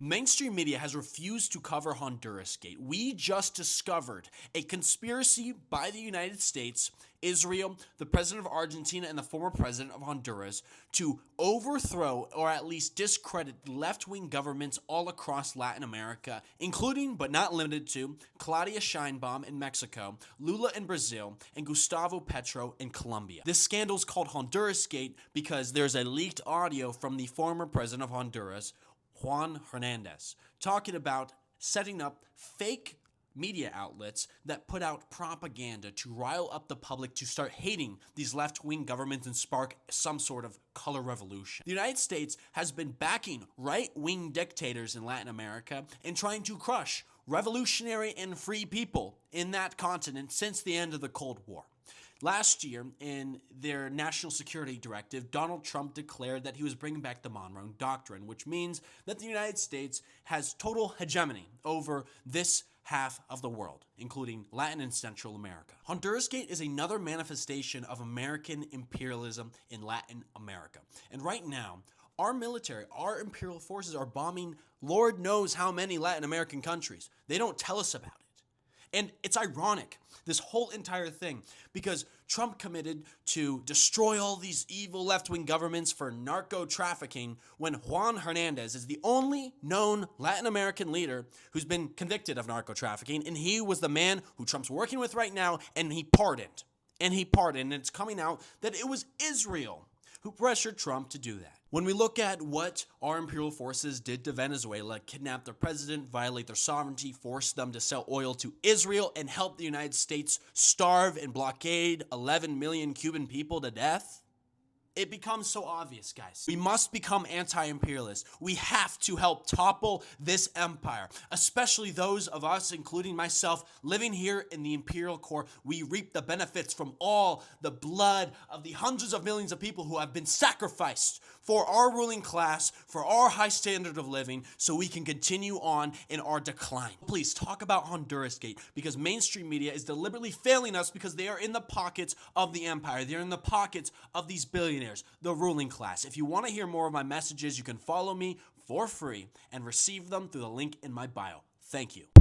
Mainstream media has refused to cover Honduras Gate. We just discovered a conspiracy by the United States, Israel, the president of Argentina, and the former president of Honduras to overthrow or at least discredit left-wing governments all across Latin America, including but not limited to Claudia Sheinbaum in Mexico, Lula in Brazil, and Gustavo Petro in Colombia. This scandal is called Honduras Gate because there's a leaked audio from the former president of Honduras, Juan Hernandez, talking about setting up fake media outlets that put out propaganda to rile up the public to start hating these left-wing governments and spark some sort of color revolution. The United States has been backing right-wing dictators in Latin America and trying to crush revolutionary and free people in that continent since the end of the Cold War. Last year, in their national security directive, Donald Trump declared that he was bringing back the Monroe Doctrine, which means that the United States has total hegemony over this half of the world, including Latin and Central America. Honduras Gate is another manifestation of American imperialism in Latin America. And right now, our military, our imperial forces are bombing Lord knows how many Latin American countries. They don't tell us about it. And it's ironic, this whole entire thing, because Trump committed to destroy all these evil left-wing governments for narco-trafficking when Juan Hernandez is the only known Latin American leader who's been convicted of narco-trafficking, and he was the man who Trump's working with right now, and he pardoned. And it's coming out that it was Israel who pressured Trump to do that. When we look at what our imperial forces did to Venezuela, kidnap their president, violate their sovereignty, force them to sell oil to Israel, and help the United States starve and blockade 11 million Cuban people to death, it becomes so obvious, guys. We must become anti-imperialist. We have to help topple this empire, especially those of us, including myself, living here in the imperial core. We reap the benefits from all the blood of the hundreds of millions of people who have been sacrificed for our ruling class, for our high standard of living, so we can continue on in our decline. Please talk about Honduras Gate, because mainstream media is deliberately failing us because they are in the pockets of the empire. They're in the pockets of these billionaires, the ruling class. If you want to hear more of my messages, you can follow me for free and receive them through the link in my bio. Thank you.